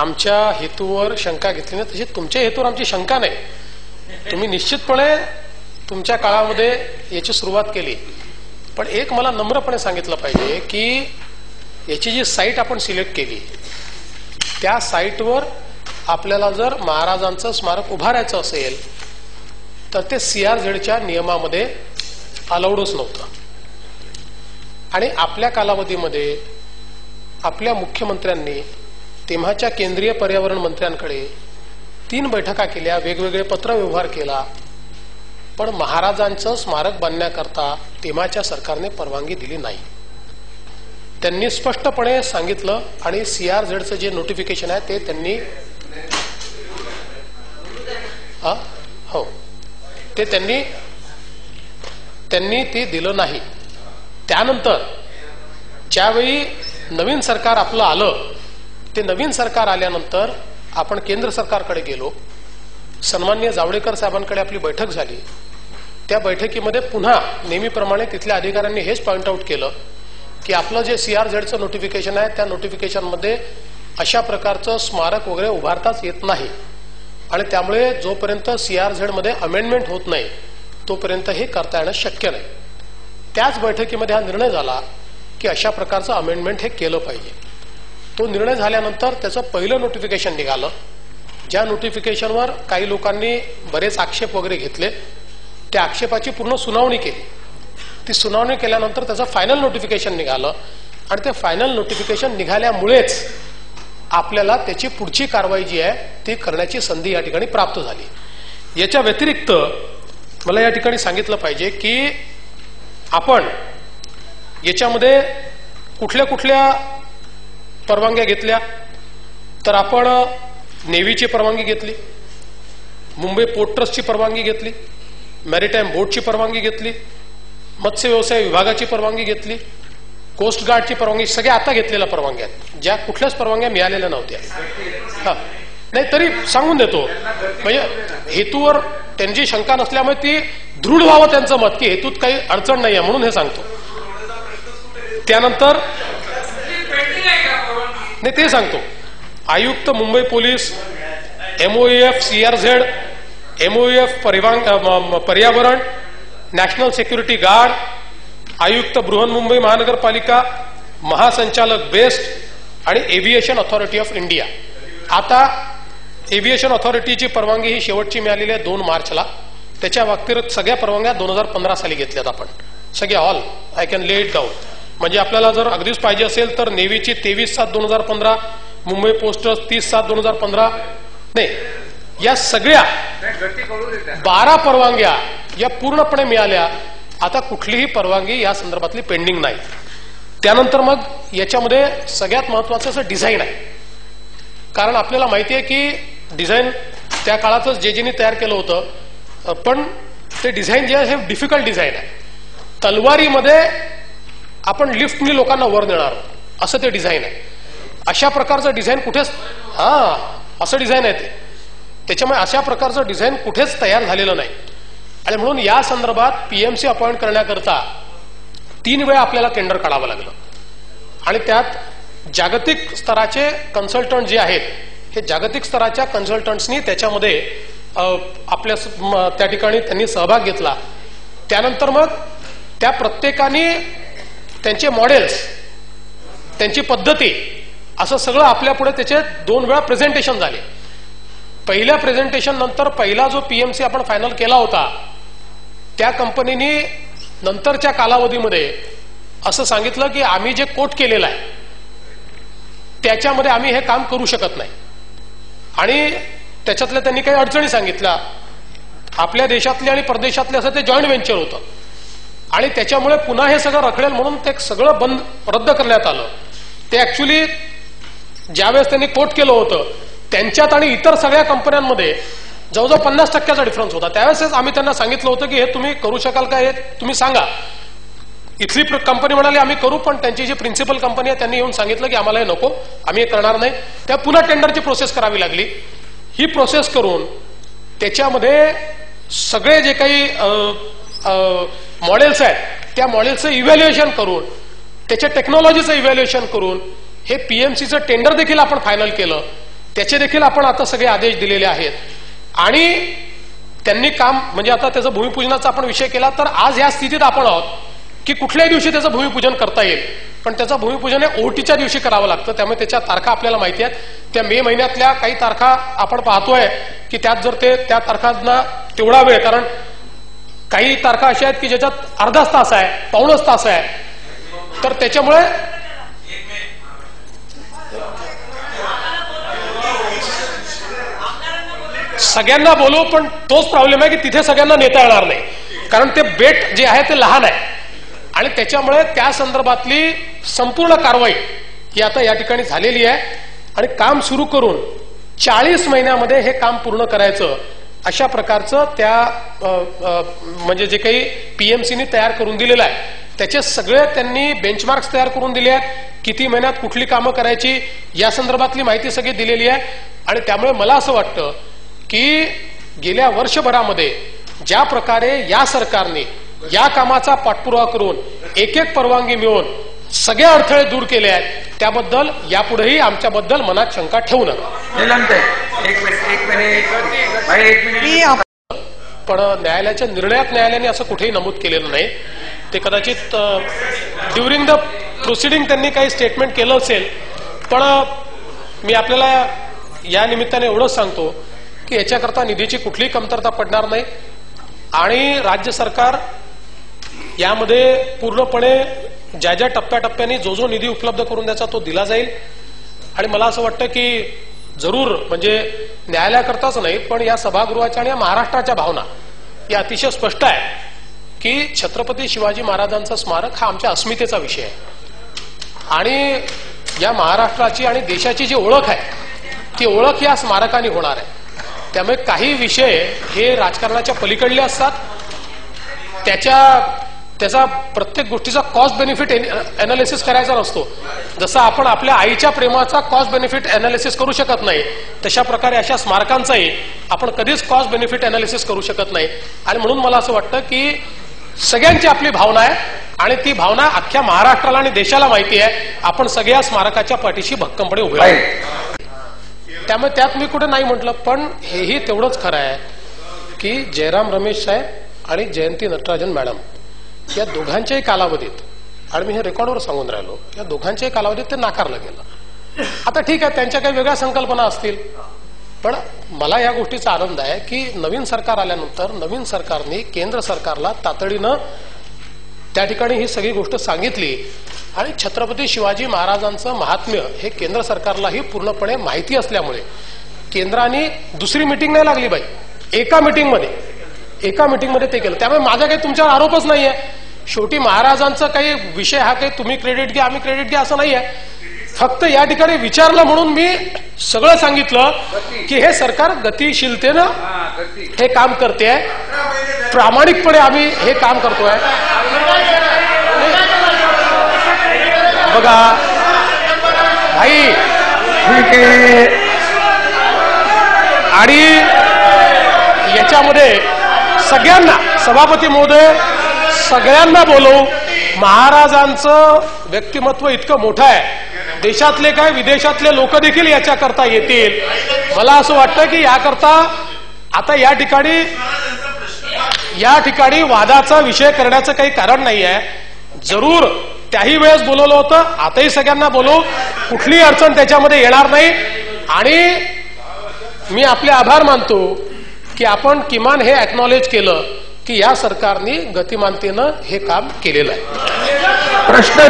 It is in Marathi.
आमच्या हेतूवर शंका घेतली नाही, तशी तुमच्या हेतूवर आमची शंका नाही. तुम्ही निश्चितपणे तुमच्या काळामध्ये याची सुरुवात केली. पण एक मला नम्रपणे सांगितलं पाहिजे की याची जी साईट आपण सिलेक्ट केली त्या साईटवर आपल्याला जर महाराजांचं स्मारक उभारायचं असेल तर ते CRZच्या नियमामध्ये अलाउडच नव्हतं. आणि आपल्या कालावधीमध्ये आपल्या मुख्यमंत्र्यांनी तेव्हाच्या केंद्रीय पर्यावरण मंत्र्यांकडे 3 बैठका केल्या, वेगवेगळे पत्रव्यवहार केला, पण महाराजांचं स्मारक बांधण्याकरता तेव्हाच्या सरकारने परवानगी दिली नाही. त्यांनी स्पष्टपणे सांगितलं आणि CRZचं जे नोटिफिकेशन आहे ते त्यांनी हो ते त्यांनी ते दिलं नाही. त्यानंतर ज्यावेळी नवीन सरकार आपलं आलं, ते नवीन सरकार आल्यानंतर आपण केंद्र सरकारकडे गेलो, सन्माननीय जावडेकर साहेबांकडे आपली बैठक झाली. त्या बैठकीमध्ये पुन्हा नेहमीप्रमाणे तिथल्या अधिकाऱ्यांनी हेच पॉइंट आउट केलं की आपलं जे CRZचं नोटिफिकेशन आहे त्या नोटिफिकेशनमध्ये अशा प्रकारचं स्मारक वगैरे उभारताच येत नाही आणि त्यामुळे जोपर्यंत CRZमध्ये अमेंडमेंट होत नाही तोपर्यंत हे करता येणं शक्य नाही. त्याच बैठकीमध्ये हा निर्णय झाला की अशा प्रकारचं अमेंडमेंट हे केलं पाहिजे. तो निर्णय झाल्यानंतर त्याचं पहिलं नोटिफिकेशन निघालं. ज्या नोटिफिकेशनवर काही लोकांनी बरेच आक्षेप वगैरे घेतले, त्या आक्षेपाची पूर्ण सुनावणी केली. ती सुनावणी केल्यानंतर त्याचं फायनल नोटिफिकेशन निघालं आणि ते फायनल नोटिफिकेशन निघाल्यामुळेच आपल्याला त्याची पुढची कारवाई जी आहे ती करण्याची संधी या ठिकाणी प्राप्त झाली. याच्या व्यतिरिक्त मला या ठिकाणी सांगितलं पाहिजे की आपण याच्यामध्ये कुठल्या कुठल्या परवानग्या घेतल्या, तर आपण नेव्हीची परवानगी घेतली, मुंबई पोर्ट ट्रस्टची परवानगी घेतली, मॅरिटाईम बोर्डची परवानगी घेतली, मत्स्य व्यवसाय विभागाची परवानगी घेतली, कोस्ट गार्डची परवानगी, सगळ्या आता घेतलेल्या परवानग्या आहेत, ज्या कुठल्याच परवानग्या मिळालेल्या नव्हत्या. नाही तरी सांगून देतो, म्हणजे हेतूवर त्यांची शंका नसल्यामुळे ती दृढ व्हावं त्यांचं मत की हेतूत काही अडचण नाही आहे म्हणून हे सांगतो. त्यानंतर नाही ते सांगतो, आयुक्त Mumbai police, MOEF CRZ, MOEF पर्यावरण, नॅशनल सिक्युरिटी गार्ड, आयुक्त बृहन्मुंबई महानगरपालिका, महासंचालक बेस्ट आणि एव्हिएशन ऑथॉरिटी ऑफ इंडिया. आता एव्हिएशन ऑथॉरिटीची परवानगी ही शेवटची मिळालेली आहे 2 मार्चला. त्याच्या बाबतीत सगळ्या परवानग्या 2015 साली घेतल्यात आपण सगळ्या, ऑल आय कॅन ले इट डाऊन. म्हणजे आपल्याला जर अगदीच पाहिजे असेल तर नेव्हीची 23/7/2015, मुंबई पोस्ट 30/7/2015, नाही या सगळ्या 12 परवानग्या या पूर्णपणे मिळाल्या. आता कुठलीही परवानगी या संदर्भातली पेंडिंग नाही. त्यानंतर मग याच्यामध्ये सगळ्यात महत्वाचं असं डिझाईन आहे. कारण आपल्याला माहिती आहे की डिझाईन त्या काळातच जेजीनी तयार केलं होतं, पण ते डिझाईन जे आहे हे डिफिकल्ट डिझाईन आहे. तलवारीमध्ये आपण लिफ्टनी लोकांना वर नेणार असं ते डिझाईन आहे. अशा प्रकारचं डिझाईन कुठेच असं डिझाईन आहे ते. त्याच्यामुळे अशा प्रकारचं डिझाईन कुठेच तयार झालेलं नाही आणि म्हणून या संदर्भात PMC अपॉइंट करण्याकरता 3 वेळा आपल्याला टेंडर काढावं लागलं आणि त्यात जागतिक स्तराचे कन्सल्टंट जे आहेत हे जागतिक स्तराच्या कन्सल्टंट्सनी त्याच्यामध्ये आपल्या त्या ठिकाणी त्यांनी सहभाग घेतला. त्यानंतर मग त्या प्रत्येकाने त्यांचे मॉडेल्स, त्यांची पद्धती असं सगळं आपल्या पुढे त्याचे 2 वेळा प्रेझेंटेशन झाले. पहिल्या प्रेझेंटेशन नंतर पहिला जो PMC आपण फायनल केला होता त्या कंपनीने नंतरच्या कालावधीमध्ये असं सांगितलं की आम्ही जे कोट केलेलं आहे त्याच्यामध्ये आम्ही हे काम करू शकत नाही आणि त्याच्यातल्या त्यांनी काही अडचणी सांगितल्या. आपल्या देशातले आणि परदेशातले असं ते जॉईंट व्हेंचर होतं आणि त्याच्यामुळे पुन्हा हे सगळं रखडेल म्हणून ते सगळं रद्द करण्यात आलं. ते ऍक्च्युली ज्यावेळेस त्यांनी कोट केलं होतं त्यांच्यात आणि इतर सगळ्या कंपन्यांमध्ये जवळजवळ 50% डिफरन्स होता. त्यावेळेस आम्ही त्यांना सांगितलं होतं की हे तुम्ही करू शकाल का, हे तुम्ही सांगा. इथली कंपनी म्हणाली आम्ही करू, पण त्यांची जी प्रिन्सिपल कंपनी आहे त्यांनी येऊन सांगितलं की आम्हाला हे नको, आम्ही हे करणार नाही. त्या पुन्हा टेंडरची प्रोसेस करावी लागली. ही प्रोसेस करून त्याच्यामध्ये सगळे जे काही मॉडेल्स आहेत त्या मॉडेल्सचं इव्हॅल्युएशन करून त्याच्या टेक्नॉलॉजीचं इव्हॅल्युएशन करून हे PMCचं टेंडर देखील आपण फायनल केलं त्याचे देखील आपण आता सगळे आदेश दिलेले आहेत. आणि त्यांनी काम म्हणजे आता त्याचं भूमिपूजनाचा आपण विषय केला तर आज या स्थितीत आपण आहोत की कुठल्याही दिवशी त्याचं भूमिपूजन करता येईल, पण त्याचं भूमिपूजन हे ओटीच्या दिवशी करावं लागतं. त्यामुळे त्याच्या तारखा आपल्याला माहिती आहेत. त्या मे महिन्यातल्या काही तारखा आपण पाहतोय की त्यात जर ते त्या तारखांना तेवढा वेळ, कारण काही तारखा अशा आहेत की ज्याच्यात अर्धाच तास आहे, पाऊणच तास आहे, तर त्याच्यामुळे सगळ्यांना बोलू, पण तोच प्रॉब्लेम आहे की तिथे सगळ्यांना नेता येणार नाही, कारण ते बेट जे आहे ते लहान आहे. आणि त्याच्यामुळे त्या संदर्भातली संपूर्ण कारवाई ही आता या ठिकाणी झालेली आहे. आणि काम सुरू करून 40 महिन्यामध्ये हे काम पूर्ण करायचं अशा प्रकारचं त्या म्हणजे जे काही पीएमसीनी तयार करून दिलेलं आहे त्याचे सगळे त्यांनी बेंचमार्क्स तयार करून दिले आहेत. किती महिन्यात कुठली कामं करायची या संदर्भातली माहिती सगळी दिलेली आहे. आणि त्यामुळे मला असं वाटतं की गेल्या वर्षभरामध्ये ज्या प्रकारे या सरकारने या कामाचा पाठपुरावा करून एक एक परवानगी मिळवून सगळे अडथळे दूर केले आहेत, त्याबद्दल यापुढेही आमच्याबद्दल मनात शंका ठेवू नका. पण न्यायालयाच्या निर्णयात न्यायालयाने असं कुठेही नमूद केलेलं नाही. ते कदाचित ड्युरिंग द प्रोसिडिंग त्यांनी काही स्टेटमेंट केलं असेल. पण मी आपल्याला या निमित्ताने एवढंच सांगतो की याच्याकरता निधीची कुठलीही कमतरता पडणार नाही. आणि राज्य सरकार यामध्ये पूर्णपणे ज्या ज्या टप्प्याटप्प्याने जो जो निधी उपलब्ध करून द्यायचा तो दिला जाईल. आणि मला असं वाटतं की जरूर म्हणजे न्यायालयाकरताच नाही पण या सभागृहाच्या आणि या महाराष्ट्राच्या भावना या अतिशय स्पष्ट आहे की छत्रपती शिवाजी महाराजांचं स्मारक हा आमच्या अस्मितेचा विषय आहे. आणि या महाराष्ट्राची आणि देशाची जी ओळख आहे ती ओळख या स्मारकाने होणार आहे. त्यामुळे काही विषय हे राजकारणाच्या पलीकडले असतात. त्याचा प्रत्येक गोष्टीचा कॉस्ट बेनिफिट अनालिसिस करायचा नसतो. जसं आपण आपल्या आईच्या प्रेमाचा कॉस्ट बेनिफिट अनालिसिस करू शकत नाही तशा प्रकारे अशा स्मारकांचाही आपण कधीच कॉस्ट बेनिफिट अनालिसिस करू शकत नाही. आणि म्हणून मला असं वाटतं की सगळ्यांची आपली भावना आहे आणि ती भावना अख्ख्या महाराष्ट्राला आणि देशाला माहिती आहे. आपण सगळ्या स्मारकाच्या पाठीशी भक्कमपणे उभे आहोत. त्यामुळे त्यात मी कुठे नाही म्हटलं. पण हेही तेवढंच खरं आहे की जयराम रमेश साहेब आणि जयंती नटराजन मॅडम या दोघांच्याही कालावधीत, आणि मी हे रेकॉर्डवर सांगून राहिलो, या दोघांच्याही कालावधीत ते नाकारलं गेलं. आता ठीक आहे त्यांच्या काही वेगळ्या संकल्पना असतील, पण मला या गोष्टीचा आनंद आहे की नवीन सरकार आल्यानंतर नवीन सरकारने केंद्र सरकारला तातडीनं त्या ठिकाणी ही सगळी गोष्ट सांगितली. आणि छत्रपती शिवाजी महाराजांचं महात्म्य हे केंद्र सरकारलाही पूर्णपणे माहिती असल्यामुळे केंद्राने दुसरी मिटिंग नाही लागली बाई, एका मिटिंगमध्ये ते केलं. त्यामुळे माझा काही तुमच्यावर आरोपच नाहीये. शेवटी महाराजांचा काही विषय हा काही तुम्ही क्रेडिट घ्या आम्ही क्रेडिट घ्या असं नाहीये. फक्त या ठिकाणी विचारलं म्हणून मी सगळं सांगितलं की हे सरकार गतिशीलतेनं हे काम करते आहे, प्रामाणिकपणे आम्ही हे काम करतोय. बघा भाई, आणि याच्यामध्ये सगळ्यांना सभापती महोदय सगळ्यांना बोलवू. महाराजांचं व्यक्तिमत्व इतकं मोठं आहे, देशातले काय विदेशातले लोक देखील याच्याकरता येतील. मला असं वाटतं की याकरता आता या ठिकाणी वादाचा विषय करण्याचं काही कारण नाही आहे. जरूर त्याही वेळेस बोलवलं होतं, आताही सगळ्यांना बोलवू, कुठलीही अडचण त्याच्यामध्ये येणार नाही. आणि मी आपले आभार मानतो की आपण किमान हे अॅक्नॉलेज केलं की या सरकारने गतिमानतेनं हे काम केलेलं आहे. प्रश्न